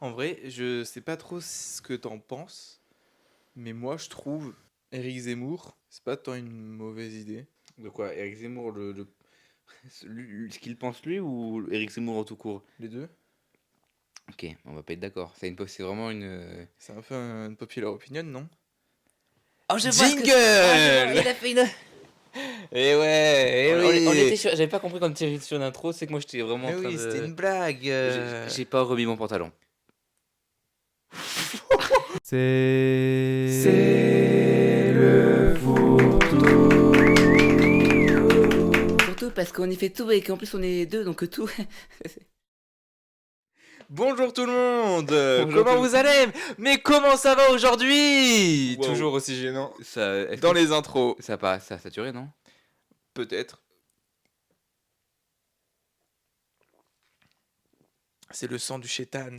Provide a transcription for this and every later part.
En vrai, je sais pas trop ce que t'en penses, mais moi je trouve Éric Zemmour, c'est pas tant une mauvaise idée. De quoi? Éric Zemmour, ce qu'il pense lui ou Éric Zemmour en tout court? Les deux. Ok, on va pas être d'accord. C'est vraiment une. C'est un peu une popular opinion, non? Oh, je vois ce que. Jingle. Oh, je vois, il a fait une. Eh ouais, eh On oui. était sur. J'avais pas compris quand tu étais sur l'intro, c'est que moi j'étais vraiment en Mais train oui, c'était de. une blague. J'ai pas remis mon pantalon. C'est le fourre-tout. Surtout parce qu'on y fait tout et qu'en plus on est deux, donc tout. Bonjour tout le monde. Bonjour Comment tout le- vous allez? Mais comment ça va aujourd'hui? Wow. Toujours aussi gênant. Est-ce Dans que les intros, ça a saturé, non? peut-être. C'est le sang du chétan.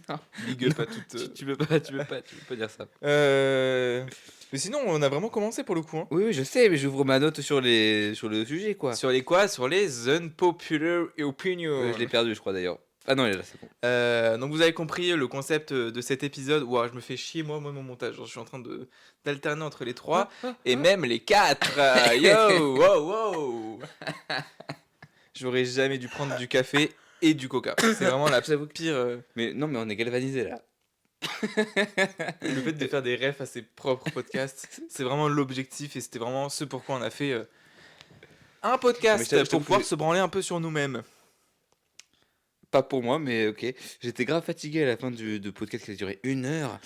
Non. Big up à toutes. Tu peux pas dire ça. Mais sinon, on a vraiment commencé pour le coup. Hein. Oui, je sais, mais j'ouvre ma note sur le sujet, quoi. Sur les quoi? Sur les unpopular opinions. Je l'ai perdu, je crois d'ailleurs. Ah non, il est là, c'est bon. Donc vous avez compris le concept de cet épisode. Ouah, je me fais chier moi mon montage. Genre, je suis en train d'alterner entre les trois et même les quatre. Yo, wow, wow. J'aurais jamais dû prendre du café et du coca. C'est vraiment la pire. Mais non, mais on est galvanisé là. Le fait de faire des refs à ses propres podcasts, c'est vraiment l'objectif et c'était vraiment ce pourquoi on a fait un Mais podcast je t'avoue pour pouvoir que- se branler un peu sur nous-mêmes. Pas pour moi, mais ok. J'étais grave fatigué à la fin du podcast qui a duré 1 heure.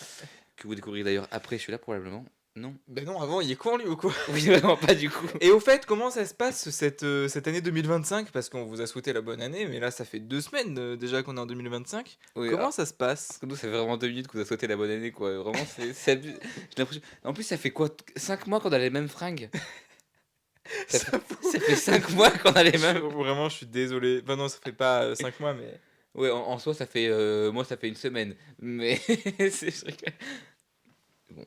Que vous découvrirez d'ailleurs après celui-là, probablement. Non. Ben non, avant, il est con lui ou quoi? Oui, vraiment pas du coup. Et au fait, comment ça se passe cette année 2025? Parce qu'on vous a souhaité la bonne année, mais là, ça fait 2 semaines déjà qu'on est en 2025. Oui, Comment ça se passe? parce que nous, ça fait vraiment 2 minutes qu'on a souhaité la bonne année, quoi. Vraiment, c'est j'ai l'impression. En plus, ça fait quoi? 5 mois qu'on a les mêmes fringues. Ça fait 5 mois qu'on a les mêmes. Vraiment, je suis désolé. Enfin non, ça fait pas 5 mois, mais... Ouais, en soi, ça fait. Moi, ça fait 1 semaine. Mais. je rigole.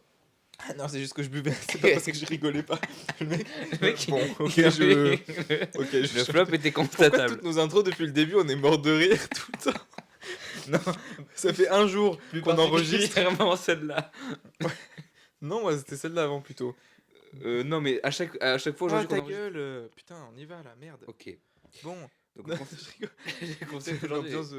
Ah non, c'est juste que je buvais, c'est pas parce que je rigolais pas. Le mec... Le mec, Bon, ok, il a je... fait- Ok, Le je... flop était Pourquoi constatable. toutes nos intros depuis le début, on est mort de rire tout le temps? Non, ça fait un jour qu'on enregistre. Vraiment celle-là. Non, moi c'était celle d'avant plutôt. Non, mais à chaque fois Ah aujourd'hui ta qu'on enregistre. gueule, putain, on y va là, merde. Ok. Bon, Donc, non, on concept- je rigole. le concept aujourd'hui. L'ambiance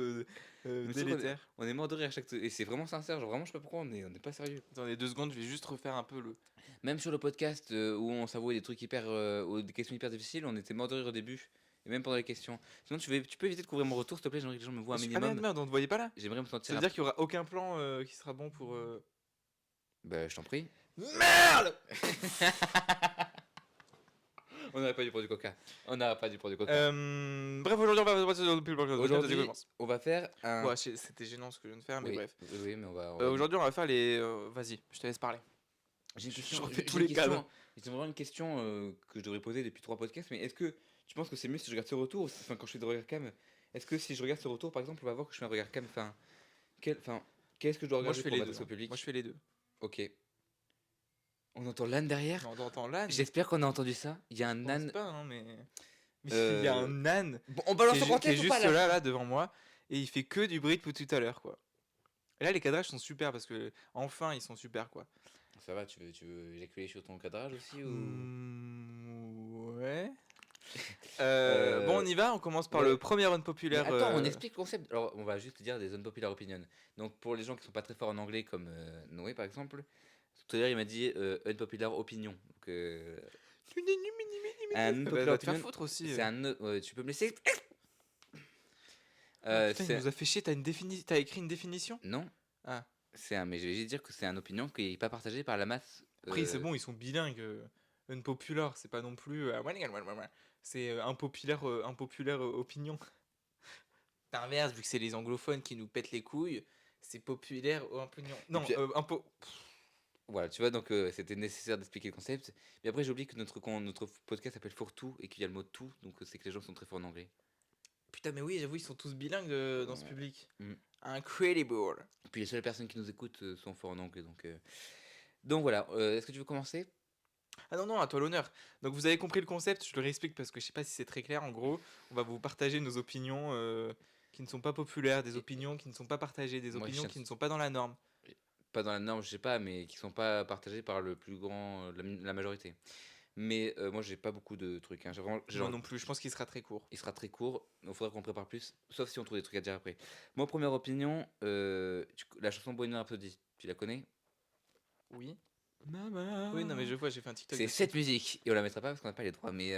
Mais c'est vrai, délétère. On est mort de rire à chaque. Et c'est vraiment sincère. Genre, vraiment, je sais pas pourquoi on est pas sérieux. Attendez 2 secondes, je vais juste refaire un peu le... Même sur le podcast où on s'avouait des trucs hyper. Ou des questions hyper difficiles, on était mort de rire au début. Et même pendant les questions. Sinon, tu peux éviter de couvrir mon retour, s'il te plaît. J'aimerais que les gens me voient un Ah minimum. merde, on te voyait pas là? J'aimerais me Ça sentir. veut dire qu'il y aura aucun plan qui sera bon pour... Bah, je t'en prie. Merde. On n'aurait pas dû prendre du coca. Bref, aujourd'hui on va... Aujourd'hui, on va faire un. Ouais, c'était gênant ce que je viens de faire, mais Oui, bref. oui, mais on va. Aujourd'hui on va faire les... Vas-y, je te laisse parler. J'ai une je question. refais j'ai tous une les cadres. question- J'ai vraiment une question que je devrais poser depuis 3 podcasts. Mais est-ce que tu penses que c'est mieux si je regarde ce retour ou enfin, quand je fais de regard cam? Est-ce que si je regarde ce retour, par exemple, on va voir que je fais un regard cam. Qu'est-ce que je dois Moi regarder je fais pour les m'adresser deux. au public? Moi je fais les deux. Ok. On entend l'âne derrière? Non, on entend l'âne. J'espère qu'on a entendu ça. Il y a un Je pense âne. pas, hein, mais... Il y a un âne Bon, on qui balance est, le qui est contexte ou juste pas là? là devant moi et il fait que du bruit depuis tout à l'heure quoi. Et là les cadrages sont super parce que enfin ils sont super quoi. Ça va, tu veux éjaculer sur ton cadrage aussi ou. Ouais. Bon on y va, on commence par ouais. le premier Mais unpopulaire. attends, on explique le concept. Alors, on va juste dire des unpopular opinions. Donc, pour les gens qui sont pas très forts en anglais, comme Noé par exemple, tout à l'heure il m'a dit unpopular opinion. Donc, un unpopular Va te faire opinion, foutre aussi. c'est tu peux me laisser. Ah, putain, il c'est nous a fait chier, t'as écrit une définition? Non, Ah. mais je vais juste dire que c'est une opinion qui n'est pas partagée par la masse. Après c'est bon, ils sont bilingues. Unpopular, c'est pas non plus... c'est impopulaire opinion. L'inverse, vu que c'est les anglophones qui nous pètent les couilles, c'est populaire ou opinion. Non, puis- impo... Voilà, tu vois, donc c'était nécessaire d'expliquer le concept. Mais après, j'ai oublié que notre podcast s'appelle Fourre-tout et qu'il y a le mot tout, donc c'est que les gens sont très forts en anglais. Putain, mais oui, j'avoue, ils sont tous bilingues dans ce public. Mm. Incredible. Et puis les seules personnes qui nous écoutent sont forts en anglais, donc voilà. Est-ce que tu veux commencer? Ah non, non, à toi l'honneur. Donc vous avez compris le concept, je le réexplique parce que je sais pas si c'est très clair. En gros, on va vous partager nos opinions qui ne sont pas populaires, des opinions qui ne sont pas partagées, des Moi, je opinions tiens qui ne sont pas dans la norme. pas dans la norme, je sais pas, mais qui sont pas partagés par le plus grand, la majorité. Mais moi, j'ai pas beaucoup de trucs. Hein. J'ai vraiment, Moi genre, non plus, je pense qu'il sera très court. il sera très court. Il faudra qu'on prépare plus, sauf si on trouve des trucs à dire après. Moi, première opinion, la chanson Bohemian Rhapsody, tu la connais? Oui. Maman. Oui, non, mais je vois, j'ai fait un TikTok C'est dessus. cette musique, et on la mettra pas parce qu'on n'a pas les droits, mais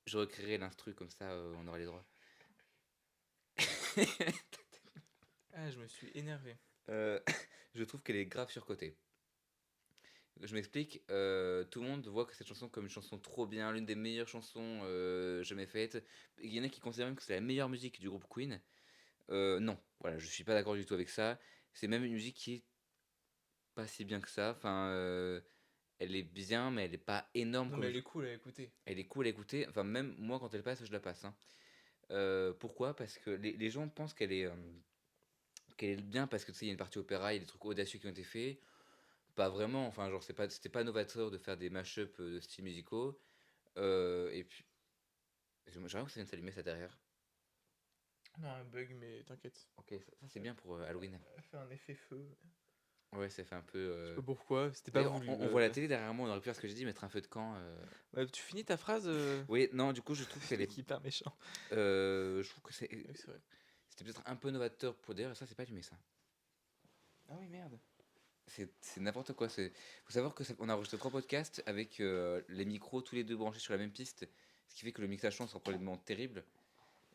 je recréerai l'instru comme ça, on aura les droits. Ah, je me suis énervé. Euh, je trouve qu'elle est grave surcotée. Je m'explique, tout le monde voit que cette chanson comme une chanson trop bien, l'une des meilleures chansons jamais faites. Il y en a qui considèrent même que c'est la meilleure musique du groupe Queen. Non, voilà, je suis pas d'accord du tout avec ça. C'est même une musique qui est pas si bien que ça. Enfin, elle est bien, mais elle est pas énorme Non, comme mais elle est cool à écouter. elle est cool à écouter. Enfin, même moi, quand elle passe, je la passe. Hein. Pourquoi? Parce que les gens pensent qu'elle est bien parce que tu sais, il y a une partie opéra, il y a des trucs audacieux qui ont été faits. Pas vraiment, enfin, genre, c'était pas novateur de faire des mashups de styles musicaux. Et puis, j'aimerais que ça vienne s'allumer ça derrière. Non, un bug, mais t'inquiète. Ok, ça, c'est bien pour Halloween. Elle fait un effet feu. Ouais, ça fait un peu. Je sais pas pourquoi, c'était pas D'ailleurs, voulu. on voit la télé derrière moi, on aurait pu faire ce que j'ai dit, mettre un feu de camp. Ouais, tu finis ta phrase Oui, non, du coup, je trouve qu'elle est. hyper méchant. Je trouve que Oui, c'est vrai. c'était peut-être un peu novateur pour dire, ça, c'est pas allumé ça. Ah oui, merde. C'est n'importe quoi. Faut savoir que on a enregistré 3 podcasts avec les micros tous les deux branchés sur la même piste, ce qui fait que le mixage son sera probablement terrible.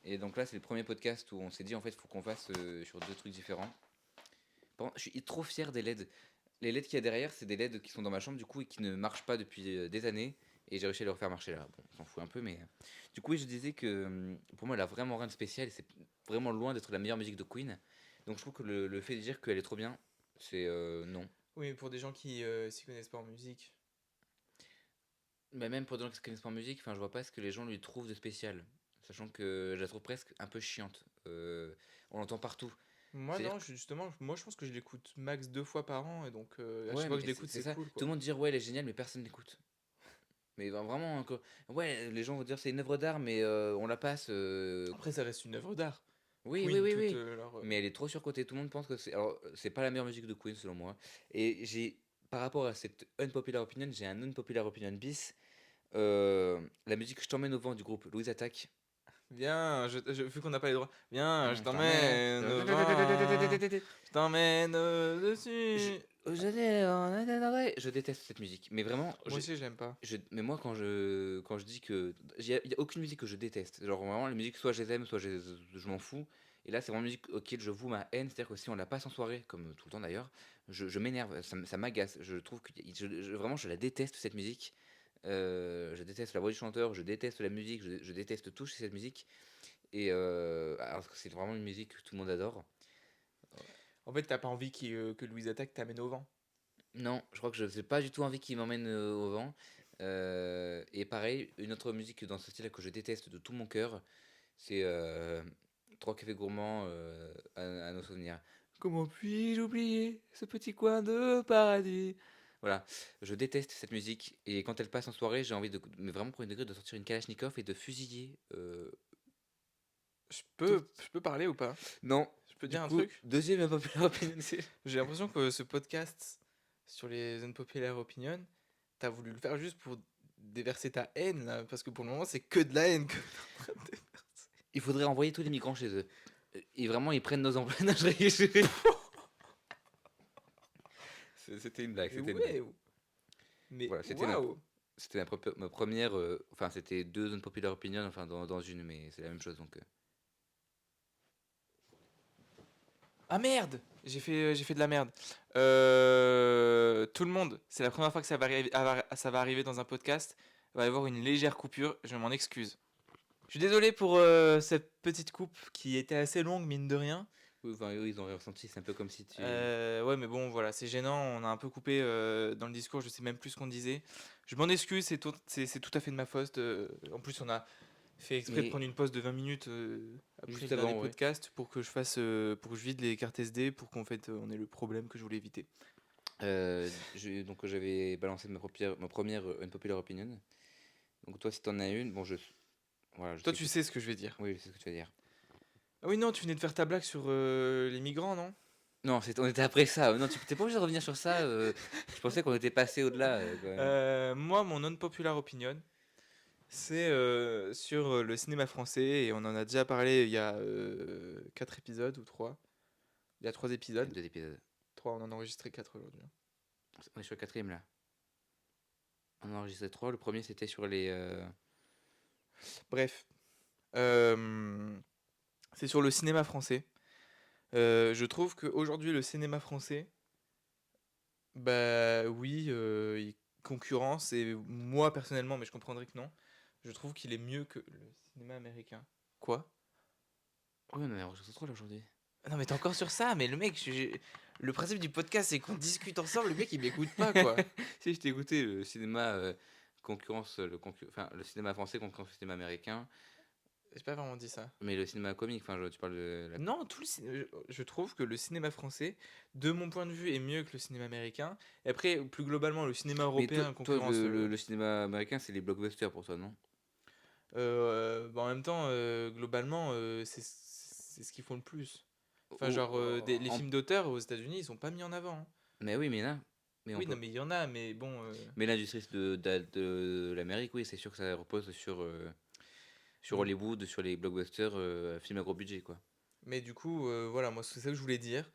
Et donc là, c'est le premier podcast où on s'est dit en fait, il faut qu'on fasse sur 2 trucs différents. Par contre, je suis trop fier des LED. Les LED qu'il y a derrière, c'est des LED qui sont dans ma chambre du coup et qui ne marchent pas depuis des années. Et j'ai réussi à les refaire marcher là. Bon, on s'en fout un peu, mais. Du coup, oui, je disais que pour moi, elle a vraiment rien de spécial. Et c'est vraiment loin d'être la meilleure musique de Queen. Donc je trouve que le fait de dire qu'elle est trop bien, c'est non. Oui, mais pour des gens qui s'y connaissent pas en musique. Mais même pour des gens qui se connaissent pas en musique, enfin, je vois pas ce que les gens lui trouvent de spécial. Sachant que je la trouve presque un peu chiante. On l'entend partout. Moi, C'est-à-dire non, justement, moi je pense que je l'écoute max 2 fois par an, et donc à ouais, chaque fois que mais je l'écoute, c'est c'est ça. cool, Tout quoi. le monde dit ouais, elle est géniale, mais personne l'écoute. Mais vraiment, ouais, les gens vont dire c'est une œuvre d'art, mais on la passe. Après, ça reste une œuvre d'art. Oui, oui, Queen, oui, toute oui. leur. Mais elle est trop surcotée. Tout le monde pense que c'est. Alors, c'est pas la meilleure musique de Queen selon moi. Et par rapport à cette unpopular opinion, j'ai un unpopular opinion bis. La musique Je t'emmène au vent du groupe Louise Attaque. Viens, vu qu'on n'a pas les droits, viens, je Je t'emmène. t'emmène au vent, je t'emmène Je, dessus. je déteste cette musique. Mais vraiment, Moi aussi, je l'aime pas. mais moi, quand je dis que. Il y a aucune musique que je déteste. Genre, vraiment, les musiques, soit je les aime, soit je m'en fous. Et là, c'est vraiment une musique auquel je voue ma haine. C'est-à-dire que si on la passe en soirée, comme tout le temps d'ailleurs, je m'énerve, ça m'agace. Je trouve que. Vraiment, je la déteste, cette musique. Je déteste la voix du chanteur, je déteste la musique, je déteste tout chez cette musique. Et alors que c'est vraiment une musique que tout le monde adore. En fait, t'as pas envie que Louise Attaque t'amène au vent. Non, je crois que je n'ai pas du tout envie qu'il m'emmène au vent. Et pareil, une autre musique dans ce style que je déteste de tout mon cœur, c'est Trois cafés gourmands à nos souvenirs. Comment puis-je oublier ce petit coin de paradis? Voilà, je déteste cette musique et quand elle passe en soirée, j'ai envie mais vraiment pour une degré, de sortir une Kalachnikov et de fusiller. Tout. Je peux parler ou pas? Non, Je peux du dire un coup, truc? deuxième unpopular opinion. J'ai l'impression que ce podcast sur les unpopular opinions, t'as voulu le faire juste pour déverser ta haine, là, parce que pour le moment, c'est que de la haine que t'es en train de déverser. Il faudrait envoyer tous les migrants chez eux. Et vraiment, ils prennent nos emplois. Non, je rigole. C'était une blague. Mais C'était une blague. ouais, mais Voilà, c'était ma, waouh! c'était ma première. Enfin, c'était 2 unpopular opinions, enfin, dans une, mais c'est la même chose donc. Ah merde! J'ai fait de la merde. Tout le monde, c'est la première fois que ça va arriver dans un podcast. Il va y avoir une légère coupure, je m'en excuse. Je suis désolé pour cette petite coupe qui était assez longue, mine de rien. Oui, enfin, eux, ils ont rien ressenti. C'est un peu comme si tu. Ouais, mais bon, voilà, c'est gênant. On a un peu coupé dans le discours, je sais même plus ce qu'on disait. Je m'en excuse, c'est tout à fait de ma faute. En plus, on a fait exprès de Mais prendre une pause de 20 minutes après juste le dernier avant, ouais. podcast pour que pour que je vide les cartes SD pour qu'en fait on ait le problème que je voulais éviter. Donc, j'avais balancé ma première unpopular opinion. Donc, toi, si t'en as une, bon, Voilà, je Toi, tu t'écoute. sais ce que je vais dire. Oui, c'est ce que tu vas dire. Ah oui, non, tu venais de faire ta blague sur les migrants, non? Non, on était après ça. Non, tu t'es pas obligé de revenir sur ça. Je pensais qu'on était passé au-delà quand même. Moi, mon non-popular opinion, c'est sur le cinéma français, et on en a déjà parlé il y a 4 épisodes ou 3. Il y a 3 Il y a épisodes. 2 épisodes. 3, on en a enregistré 4 aujourd'hui. On est sur le quatrième là. On a enregistré 3. Le premier c'était sur les. Bref, c'est sur le cinéma français. Je trouve qu'aujourd'hui, le cinéma français, bah oui, il concurrence, et moi personnellement, mais je comprendrais que non, je trouve qu'il est mieux que le cinéma américain. Quoi? Oui, on a enregistré 3 là aujourd'hui. Non mais t'es encore sur ça, mais le mec, le principe du podcast c'est qu'on discute ensemble, le mec il m'écoute pas quoi. Si je t'ai écouté, le cinéma concurrence, enfin le cinéma français concurrence le cinéma américain, J'ai pas vraiment dit ça. mais le cinéma comique, enfin tu parles de la. Non, je trouve que le cinéma français, de mon point de vue, est mieux que le cinéma américain. Et après, plus globalement, le cinéma Mais toi, européen concurrence. le cinéma américain, c'est les blockbusters pour toi, non? Bah, en même temps, globalement, c'est ce qu'ils font le plus. Enfin, Ou- genre, les en- films d'auteur aux États-Unis, ils sont pas mis en avant, hein. Mais oui, mais là, mais on Oui, peut. non, mais il y en a, mais bon. Mais l'industrie de l'Amérique, oui, c'est sûr que ça repose sur Donc, Hollywood, sur les blockbusters, films à gros budget, quoi. mais du coup, voilà, moi, c'est ça que je voulais dire.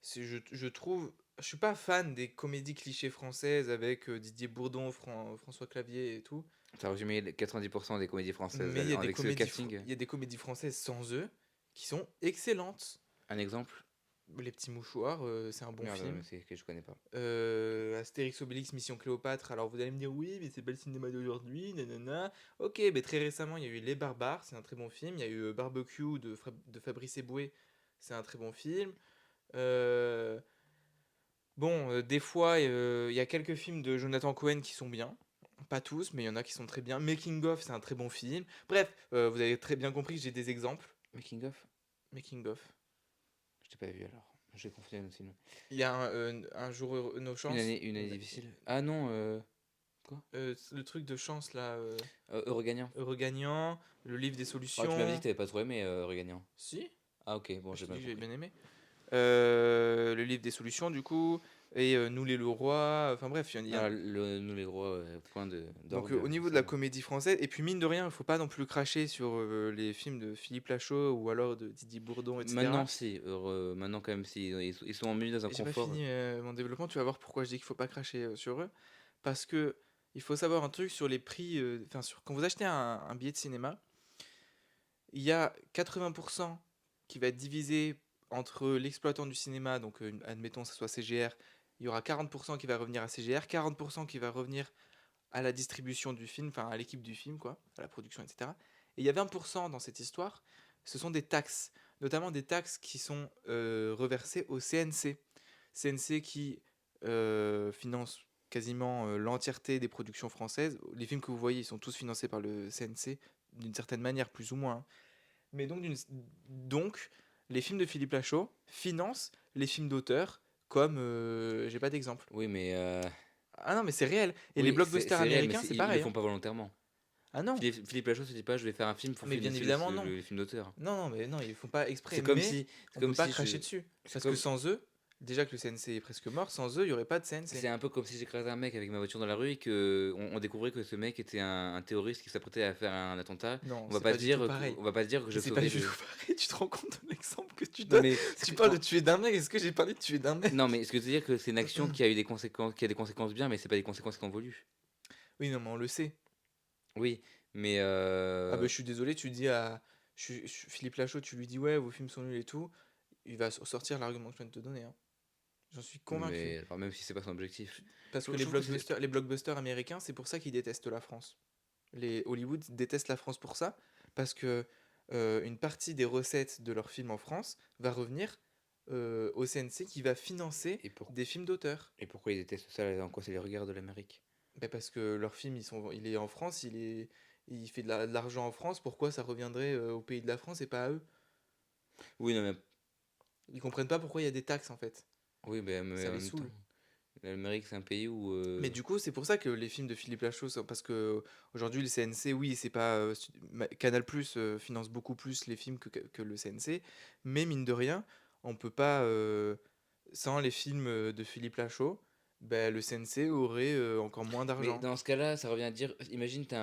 Je trouve. Je suis pas fan des comédies clichés françaises avec Didier Bourdon, François Clavier et tout. Ça a résumé les 90% des comédies françaises Mais avec ce casting. il y a des comédies françaises sans eux qui sont excellentes. Un exemple? Les Petits Mouchoirs, c'est un bon Merde, film. mais c'est que je connais pas. Astérix Obélix Mission Cléopâtre, alors vous allez me dire oui, mais c'est pas le cinéma d'aujourd'hui, nanana. Ok, mais très récemment il y a eu Les Barbares, c'est un très bon film. Il y a eu Barbecue de Fabrice Eboué, c'est un très bon film. Euh, bon, des fois il y a quelques films de Jonathan Cohen qui sont bien. Pas tous, mais il y en a qui sont très bien. Making of, c'est un très bon film. Bref, vous avez très bien compris que j'ai des exemples. Making of? Making of. Je t'ai pas vu alors. J'ai confondu un autre film. Il y a un jour nos chances. Une année difficile. Ah non, quoi? Le truc de chance là. Heureux gagnant. Heureux gagnant, le livre des Ah, solutions. tu m'avais dit que t'avais pas trop aimé Heureux gagnant. Si, Ah ok, bon, je j'ai t'ai pas dit que j'avais compris. bien aimé. Le livre des solutions du coup, et Nous les Leroy, enfin bref, il y a. Ah, nous les rois, point Donc d'orgue. au niveau de la comédie française, et puis mine de rien, il faut pas non plus cracher sur les films de Philippe Lachaud ou alors de Didier Bourdon, etc. Maintenant, si, maintenant quand même, si, ils sont emmenés dans un Et j'ai pas confort. fini mon développement, tu vas voir pourquoi je dis qu'il faut pas cracher sur eux. Parce que il faut savoir un truc sur les prix, enfin quand vous achetez un billet de cinéma, il y a 80% qui va être divisé entre l'exploitant du cinéma, donc admettons que ce soit CGR, il y aura 40% qui va revenir à CGR, 40% qui va revenir à la distribution du film, enfin à l'équipe du film, quoi, à la production, etc. Et il y a 20% dans cette histoire, ce sont des taxes, notamment des taxes qui sont reversées au CNC. CNC qui finance quasiment l'entièreté des productions françaises. Les films que vous voyez, ils sont tous financés par le CNC, d'une certaine manière, plus ou moins, hein. Mais donc, les films de Philippe Lachaud financent les films d'auteur, comme j'ai pas d'exemple. Oui, mais. Ah non, mais c'est réel. Et Oui, les blockbusters c'est réel, mais américains, c'est ils pareil, le font hein. pas volontairement. Ah non, Philippe Lachaud se dit pas, je vais faire un film pour mais bien financer évidemment non. les films d'auteur. Non, non, mais non, ils font pas exprès. C'est comme Mais si. C'est on comme peut pas si cracher je- dessus. c'est Parce comme- que sans eux, déjà que le CNC est presque mort, sans eux, il y aurait pas de CNC. C'est un peu comme si j'écrasais un mec avec ma voiture dans la rue et que on découvrait que ce mec était un terroriste qui s'apprêtait à faire un attentat. Non, On va c'est pas pas du dire tout pareil. on va pas dire que je C'est pas sauvais du le. tout pareil. Tu te rends compte de l'exemple que tu Non donnes? mais Tu parles de tuer d'un mec. Est-ce que j'ai parlé de tuer d'un mec? non mais ce que je veux dire que c'est une action qui a eu des conséquences, qui a des conséquences bien, mais c'est pas des conséquences qu'on voulu. Oui, non, mais on le sait. Oui, mais Ah bah je suis désolé, tu dis à Philippe Lachaud, tu lui dis ouais, vos films sont nuls et tout, il va sortir l'argument que je viens de te donner, hein. J'en suis convaincu. mais enfin, même si c'est pas son objectif. Parce que Je les trouve que blockbusters américains, c'est pour ça qu'ils détestent la France. Les Hollywood détestent la France pour ça, parce que une partie des recettes de leurs films en France va revenir au CNC qui va financer Et, pour... des films d'auteur. et pourquoi ils détestent ça? En quoi c'est les regards de l'Amérique? Ben parce que leur film, il est en France, il fait de l'argent en France, pourquoi ça reviendrait au pays de la France et pas à eux? Oui, non mais Ils comprennent pas pourquoi il y a des taxes en fait. oui, mais Ça en les même temps. saoule. L'Amérique, c'est un pays où. Mais du coup, c'est pour ça que les films de Philippe Lachaud, parce que aujourd'hui le CNC, oui, c'est pas Canal+ finance beaucoup plus les films que le CNC, mais mine de rien, on peut pas sans les films de Philippe Lachaud, ben, le CNC aurait encore moins Mais d'argent. dans ce cas-là, ça revient à dire, imagine, t'as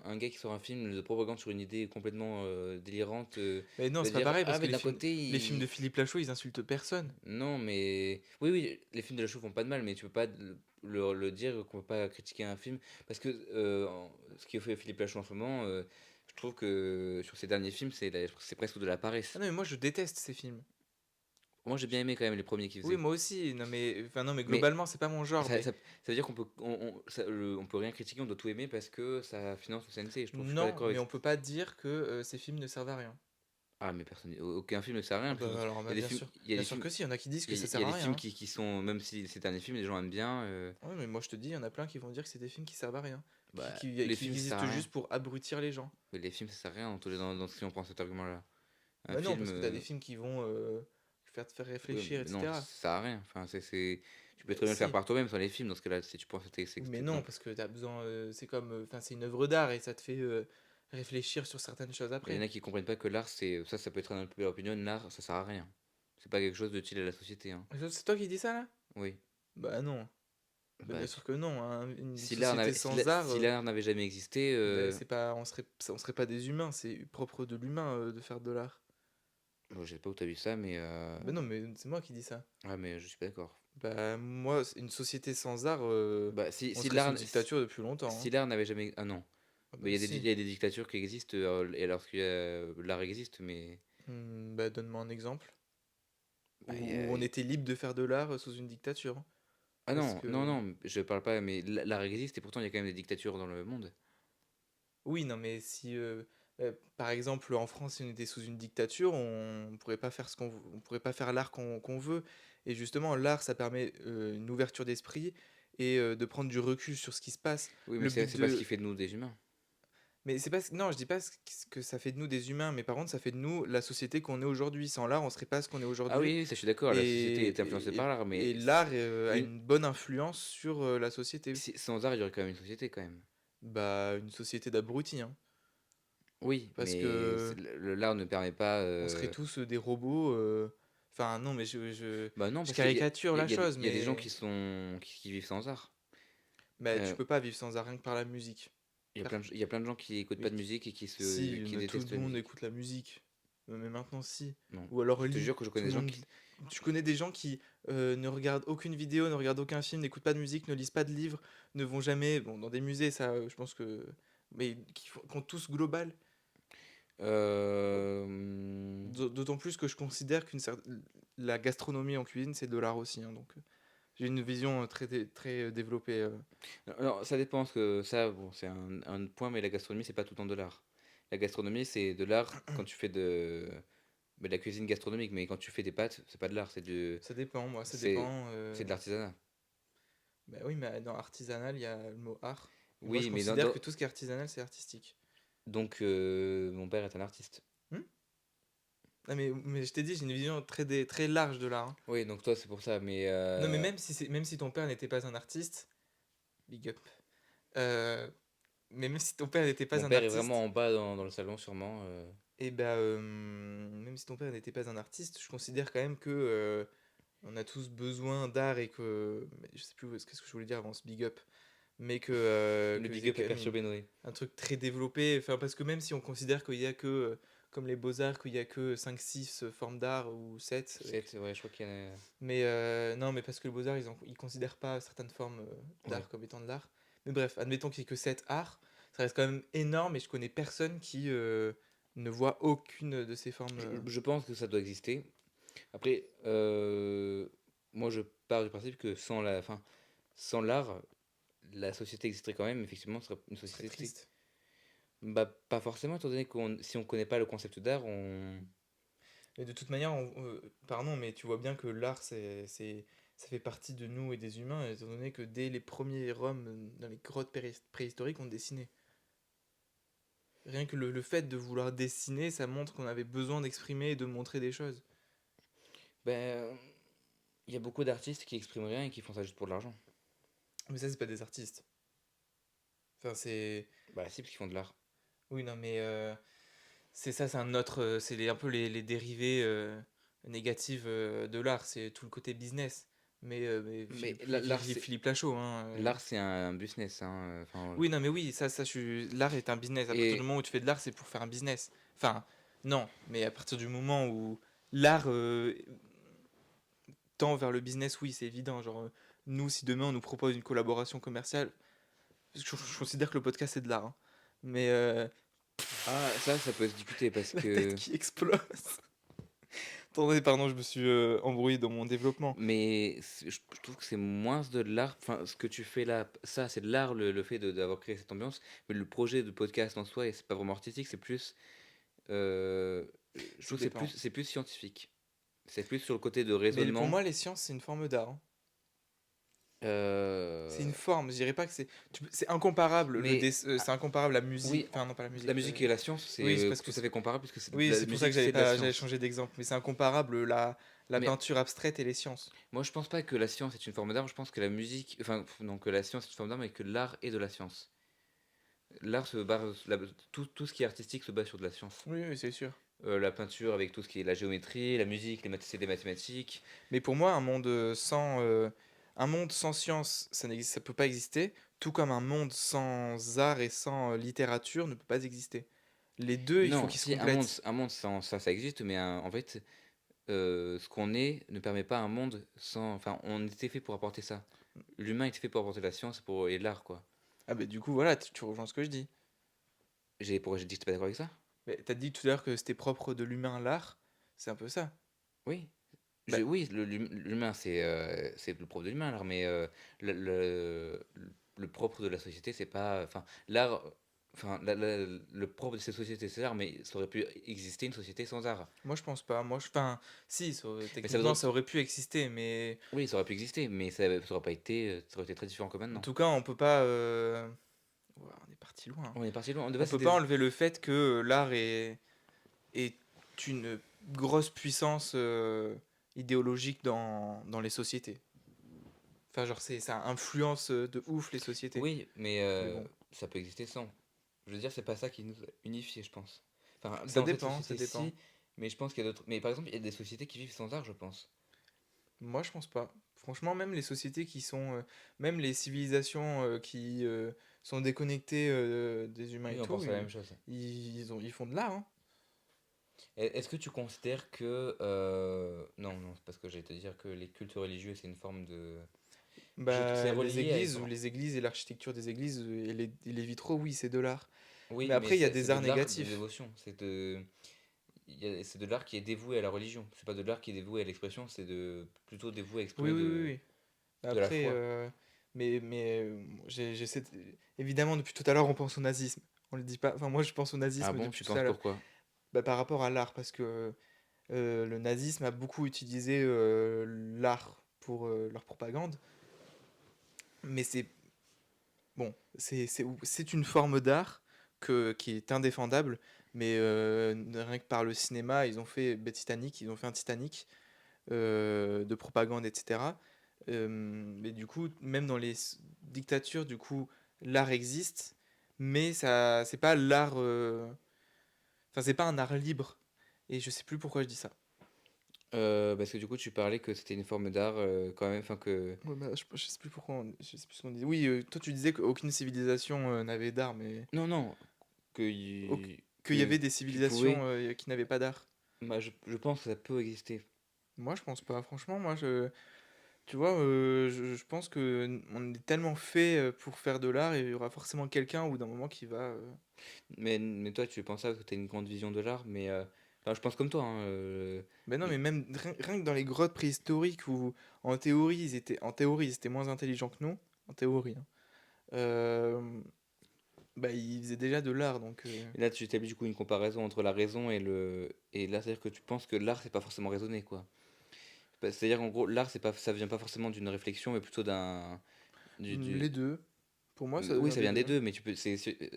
un gars qui sort un film de propagande sur une idée complètement délirante. Mais non, De c'est pas dire, pareil ah, parce que mais d'un côté, les films de Philippe Lachaud, ils insultent personne. Non, mais. Oui, oui, les films de la chou font pas de mal, mais tu peux pas le dire qu'on peut pas critiquer un film. Parce que ce qui fait Philippe Lachaud en ce moment, je trouve que sur ses derniers films, c'est presque de la Ah paresse. non, mais moi je déteste ces films. Moi, j'ai bien aimé quand même les premiers qu'il Oui, faisait. moi aussi. Non mais enfin non mais Mais globalement, c'est pas mon genre, ça, mais ça, ça veut dire qu'on peut, on peut rien critiquer, on doit tout aimer parce que ça finance le CNC. Je suis pas non, d'accord mais avec on ça. peut pas dire que ces films ne servent à rien. Ah, mais personne, aucun film ne sert à rien. Ah En plus, bah alors il y a des films, il y a bien des sûr films, que si, il y en a qui disent que ça il y sert a à des rien, films hein. qui sont, même si ces derniers films, les gens aiment bien. Ouais, mais moi je te dis, il y en a plein qui vont dire que c'est des films qui servent à rien, Bah, les qui films, ça sert existent à rien. juste pour abrutir les gens. Mais les films, ça sert à rien si on prend cet argument-là. Un Bah non, film, parce que t'as des films qui vont te faire oui, réfléchir, mais non, ça etc. sert à rien. Enfin, tu peux Bah très bien le faire si. par toi-même sans les films. Dans ce cas-là, si tu penses que Oui, mais c'est non, non. parce que t'as besoin, c'est comme, enfin c'est une œuvre d'art et ça te fait réfléchir sur certaines choses Il y en après. a qui comprennent pas que l'art, ça peut être un peu leur opinion. L'art, ça sert à rien. C'est pas quelque chose d'utile à la société, hein. C'est toi qui dis ça là? Oui. Bah non. Bah, Bah, bien sûr que non, hein. Une si l'art société n'avait, sans art, si l'art n'avait jamais existé, bah, c'est pas, on serait pas des humains, c'est propre de l'humain de faire de l'art. bon, je sais pas où t'as vu ça, mais Bah non, mais c'est moi qui dis ça. ah, mais je suis pas d'accord. Bah moi, une société sans art, Bah, on serait sous dictature depuis longtemps, si hein. l'art n'avait jamais, ah non. Ah Mais bah il si. y a des dictatures qui existent et lorsque l'art existe, mais Bah donne-moi un exemple bah, où on était libre de faire de l'art sous une dictature. ah Parce non, non, que non, je parle pas, mais l'art existe et pourtant il y a quand même des dictatures dans le monde. oui, non, mais si par exemple en France, si on était sous une dictature, on pourrait pas faire on pourrait pas faire l'art qu'on veut. Et justement, l'art, ça permet une ouverture d'esprit et de prendre du recul sur ce qui se passe. Oui, mais Le but c'est pas ce qui de fait de nous des humains. Mais c'est pas non, je dis pas ce que ça fait de nous des humains, mais par contre, ça fait de nous la société qu'on est aujourd'hui. Sans l'art, on serait pas ce qu'on est Ah aujourd'hui. oui, oui, ça je suis d'accord, la société est influencée par l'art, mais Et l'art a une, une bonne influence sur la société. sans art, il y aurait quand même une société quand même. Bah, une société d'abrutis, hein. Oui, Parce mais que l'art ne permet pas. on serait tous des robots. Enfin, non, mais Bah non, je parce qu'il caricature la chose, il y a des gens mais qui vivent sans art. bah, tu Euh, peux pas vivre sans art rien que par la musique. il y a plein de gens qui écoutent pas Mais de musique et si, qui mais tout détestent le la monde musique. écoute la musique. Mais maintenant, si. Non. Ou alors Je te lit. jure que je Tout connais le des gens monde. qui. Tu connais des gens qui ne regardent aucune vidéo, ne regardent aucun film, n'écoutent pas de musique, ne lisent pas de livres, ne vont jamais. Bon, dans des musées, ça, je pense que. Mais qui ont tous global. Euh, D'autant plus que je considère la gastronomie en cuisine, c'est de l'art aussi, hein, donc j'ai une vision très développée. Alors, ça dépend, parce que ça, bon, c'est un point, mais la gastronomie, c'est pas tout le temps de l'art. La gastronomie, c'est de l'art quand tu fais de la cuisine gastronomique, mais quand tu fais des pâtes, c'est pas de l'art, Ça dépend, moi, ça c'est, dépend. c'est de l'artisanat. Bah oui, mais dans artisanal, il y a le mot art. Et moi, je Oui, mais considère que tout ce qui est artisanal, c'est artistique. donc mon père est un artiste. Hmm. Ah, mais je t'ai dit, j'ai une vision très large de l'art, hein. Oui, donc toi, c'est pour ça, mais Non, mais même si ton père n'était pas un artiste, big up. Euh, mais même si ton père n'était pas mon un père est vraiment artiste, en bas dans le salon, sûrement. et ben même si ton père n'était pas un artiste, je considère quand même que on a tous besoin d'art et que mais je sais plus qu'est-ce que je voulais dire avant ce big up, mais Le que big c'est up quand est même perturbé, Noé. un truc très développé, enfin parce que même si on considère qu'il y a que comme les beaux-arts qu'il y a que 5 6 formes d'art ou 7 Ouais, je crois qu'il y en a. mais non mais parce que les beaux-arts ils considèrent pas certaines formes d'art Ouais. comme étant de l'art. Mais bref, admettons qu'il y ait que 7 arts, ça reste quand même énorme et je connais personne qui ne voit aucune de ces formes Je pense que ça doit exister. Après, moi, je pars du principe que sans l'art, la société existerait quand même. Effectivement, ce serait une serait société. triste. Bah, pas forcément, étant donné si on connaît pas le concept d'art, Mais de toute manière, pardon, mais tu vois bien que l'art, ça fait partie de nous et des humains, étant donné que dès les premiers Roms, dans les grottes préhistoriques, on dessinait. Rien que le fait de vouloir dessiner, ça montre qu'on avait besoin d'exprimer et de montrer des choses. ben, Il y a beaucoup d'artistes qui expriment rien et qui font ça juste pour de l'argent. Mais ça, c'est pas des artistes. Enfin, c'est. Bah si, parce qu'ils font de l'art. Oui, non, mais c'est ça, c'est un autre. C'est un peu les dérivés négatifs de l'art. C'est tout le côté business. Mais Mais Philippe, Philippe Lachaud, hein. l'art c'est un business, hein. Enfin, Oui, non, mais oui, l'art est un business. À partir du et moment où tu fais de l'art, c'est pour faire un business. Enfin, non, mais à partir du moment où l'art tend vers le business, oui, c'est évident. Genre, nous, si demain on nous propose une collaboration commerciale, je considère que le podcast c'est de l'art, hein. Mais ah ça peut se discuter parce la tête que qui explose. Attendez, pardon, je me suis embrouillé dans mon développement. mais je trouve que c'est moins de l'art. Enfin, ce que tu fais là, ça c'est de l'art, le fait d'avoir créé cette ambiance. Mais le projet de podcast en soi, et c'est pas vraiment artistique, c'est plus, euh, je Ça trouve que dépend. c'est plus scientifique. C'est plus sur le côté de Mais pour raisonnement. moi, les sciences, c'est une forme d'art, hein. C'est une Euh, forme, je dirais pas que c'est. C'est incomparable, mais c'est incomparable à la musique. oui, Enfin, non, pas la la musique. musique et la science, c'est Oui, c'est parce que tout à fait comparable puisque oui, la c'est pour ça que musique c'est de la j'allais science. changer d'exemple, mais c'est incomparable la Mais peinture abstraite et les sciences. moi je pense pas que la science est une forme d'art, je pense que la musique, enfin non, que la science est une forme d'art, mais que l'art est de la science. L'art se base, tout ce qui est artistique se base sur de la science. Oui, oui, c'est sûr. La peinture avec tout ce qui est la géométrie, la musique, c'est des mathématiques. Mais pour moi, un monde sans science, ça peut pas exister, tout comme un monde sans art et sans littérature ne peut pas exister. Les deux, il faut Non, qu'ils se si complètent. un monde sans ça, ça existe, mais en fait, ce qu'on est ne permet pas un monde sans. Enfin, on était fait pour apporter ça. L'humain était fait pour apporter la science et l'art, quoi. Ah bah du coup, voilà, tu rejoins ce que je dis. Pourquoi j'ai dit que t'es pas d'accord avec ça? Mais t'as dit tout à l'heure que c'était propre de l'humain l'art, c'est un peu ça. Oui. Bah, Oui, l'humain, c'est le propre de l'humain, l'art, mais le, le, le propre de la société, c'est pas. Enfin, l'art. Enfin, le propre de cette société, c'est l'art, mais ça aurait pu exister une société sans art. moi je pense pas. Enfin, si, Mais ça techniquement voudrait. ça aurait pu exister, mais Oui, ça aurait pu exister, mais ça aurait pas été. Ça aurait été très différent que en maintenant. tout cas, on peut pas. Ouah, on est parti loin, hein. On est parti loin. De On base, peut c'est pas des. enlever le fait que l'art est une grosse puissance idéologique dans les sociétés. Enfin, genre, ça influence de ouf les sociétés. Oui, mais Mais bon, ça peut exister sans. Je veux dire, c'est pas ça qui nous a unifiés, je pense. Enfin, ça dans cette dépend, ça société, dépend. si, mais je pense qu'il y a d'autres. Mais par exemple, il y a des sociétés qui vivent sans art, je pense. Moi, je pense pas. Franchement, même les sociétés qui sont, même les civilisations qui sont déconnectées des humains et Oui, on tout, pense à la même chose. ils font de l'art, hein. Est-ce que tu considères que... Non, non, c'est parce que j'allais te dire que les cultes religieux, c'est une forme de... C'est Bah, relié à une forme... les églises et l'architecture des églises et les vitraux, oui, c'est de l'art. Mais Oui, mais après, il y a c'est des de arts l'art de négatifs. dévotion. C'est de l'art qui est dévoué à la religion. C'est pas de l'art qui est dévoué à l'expression, plutôt dévoué à Oui, exprimer oui, oui, oui. de la Après, foi. évidemment, depuis tout à l'heure, on pense au nazisme. On le dit pas. Enfin, moi, je pense au Ah nazisme bon, depuis tu tout penses à l'heure. pourquoi? Bah, par rapport à l'art, parce que le nazisme a beaucoup utilisé l'art pour leur propagande. Mais bon, c'est une forme d'art qui est indéfendable. Mais rien que par le cinéma, ils ont fait Titanic, ils ont fait un Titanic de propagande, etc. Mais du coup, même dans les dictatures, du coup, l'art existe, mais ça, c'est pas l'art. Enfin, c'est pas un art libre. Et je sais plus pourquoi je dis ça. Parce que du coup, tu parlais que c'était une forme d'art quand même, enfin que... Ouais, bah, je sais plus pourquoi. Je sais plus ce qu'on dit. Oui, toi tu disais qu'aucune civilisation n'avait d'art, mais Non, non, que, qu'il y avait des tu pouvais... civilisations qui n'avaient pas d'art. Bah, je pense que ça peut exister. Moi, je pense pas. Franchement, tu vois, je pense que on est tellement fait pour faire de l'art et il y aura forcément quelqu'un au bout d'un moment qui va. Mais toi, tu penses ça parce que tu as une grande vision de l'art, mais enfin, je pense comme toi, hein, Ben non, mais mais même rien que dans les grottes préhistoriques où en théorie, ils étaient moins intelligents que nous, en théorie, hein, bah, ils faisaient déjà de l'art, donc. et là tu établis du coup une comparaison entre la raison et là c'est-à-dire que tu penses que l'art c'est pas forcément raisonné quoi. C'est-à-dire en gros l'art c'est pas ça vient pas forcément d'une réflexion mais plutôt Les deux. Pour moi, ça oui vient ça des vient des deux. deux mais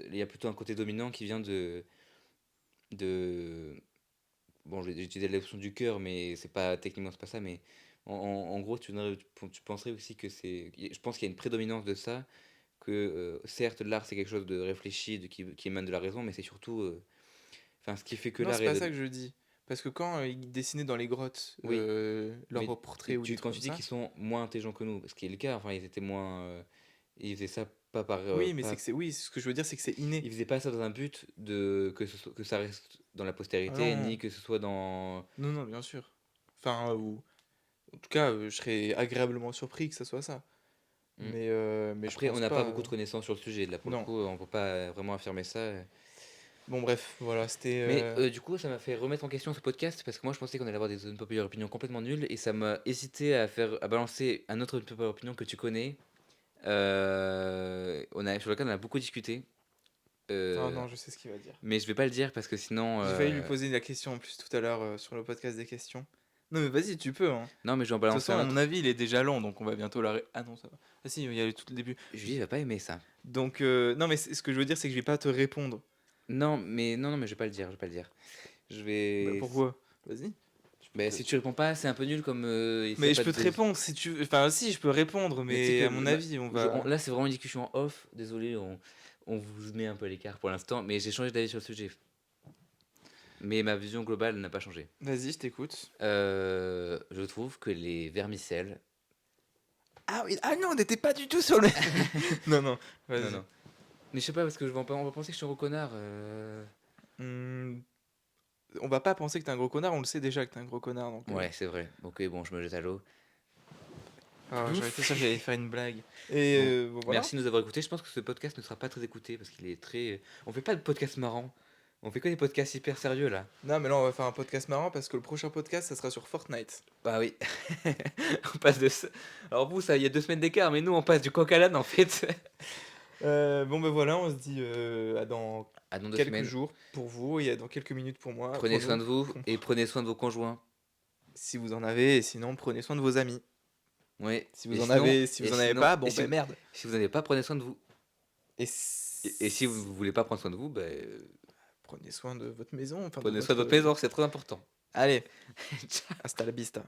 il y a plutôt un côté dominant qui vient de bon j'ai utilisé la notion du cœur mais c'est pas techniquement c'est pas ça mais en gros, tu penserais aussi que c'est. Je pense qu'il y a une prédominance de ça, que certes, l'art c'est quelque chose de réfléchi, qui émane de la raison, mais c'est surtout. Enfin, ce qui fait que Non, l'art c'est est. pas ça que je dis. Parce que quand ils dessinaient dans les grottes Oui, leurs mais portraits ou des quand trucs tu comme dis ça. qu'ils sont moins intelligents que nous, ce qui est le cas, enfin, ils étaient moins. Ils faisaient ça pas par. Oui, mais c'est que c'est. Oui, ce que je veux dire, c'est que c'est inné. Ils faisaient pas ça dans un but que ça reste dans la Ah postérité, non, ni que ce soit dans. non, non, bien sûr. Enfin, ou en tout cas, je serais agréablement surpris que ça soit ça. Hmm. Mais je Après, on pense n'a pas pas. beaucoup de connaissances sur le sujet. Là, pour le Non. coup, on peut pas vraiment affirmer ça. Bon, bref, voilà, c'était. Mais du coup, ça m'a fait remettre en question ce podcast parce que moi, je pensais qu'on allait avoir des unpopular opinions complètement nulles et ça m'a hésité à balancer un autre unpopular opinion que tu connais. Sur lequel on a beaucoup discuté. Ah Euh, non, je sais ce qu'il va dire. mais je vais pas le dire parce que sinon. J'ai failli lui poser la question en plus tout à l'heure sur le podcast des questions. Non, mais vas-y, tu peux, hein. Non, mais je vais en De toute balancer façon, un à autre. mon avis, il est déjà lent, donc on va bientôt l'arrêter. Ah non, ça va. Ah si, il y a tout le début. Julie va pas aimer ça. Donc, non, mais ce que je veux dire, c'est que je vais pas te répondre. Non, mais je vais pas le dire. Je vais pas le dire. Je Bah, vais. pourquoi? Vas-y. Bah, si tu réponds pas, c'est un peu nul comme. Mais je peux te répondre si tu veux. Enfin, si, je peux répondre, Mais tu sais mais que à mon avis, on va. là, c'est vraiment une discussion en off. Désolé, on vous met un peu à l'écart pour l'instant, mais j'ai changé d'avis sur le sujet. Mais ma vision globale n'a pas changé. Vas-y, je t'écoute. Je trouve que les vermicelles. Ah oui, ah non, on n'était pas du tout sur le. Non, non, vas-y. Non, non. Mais je sais pas, parce que on va penser que je suis un gros connard. Hmm, On va pas penser que t'es un gros connard, on le sait déjà que t'es un gros connard. Donc, Ouais, c'est vrai. Ok, bon, je me jette à l'eau. j'aurais été sûr que j'allais faire une blague. Et Bon. bon, voilà. Merci de nous avoir écoutés. Je pense que ce podcast ne sera pas très écouté parce qu'il est très. On fait pas de podcast marrant. On fait que des podcasts hyper sérieux là. Non, mais là, on va faire un podcast marrant parce que le prochain podcast, ça sera sur Fortnite. Bah oui. On passe de ça. Alors vous, ça, il y a 2 semaines d'écart, mais nous, on passe du coq à l'âne en fait. Bon, ben voilà, on se dit à dans À dans 2 quelques semaines. jours pour vous et à dans quelques minutes pour moi. Prenez pour soin nous. de vous et prenez soin de vos conjoints. Si vous en avez, et sinon, prenez soin de vos amis. Ouais. Si vous Et en sinon- avez, si vous et en avez sinon- pas, bon, et si ben vous- merde. Si vous n'en avez pas, prenez soin de vous. Et, Et si vous voulez pas prendre soin de vous, prenez soin de votre maison. Enfin, prenez soin de votre maison, c'est très important. Allez, Ciao. hasta la vista.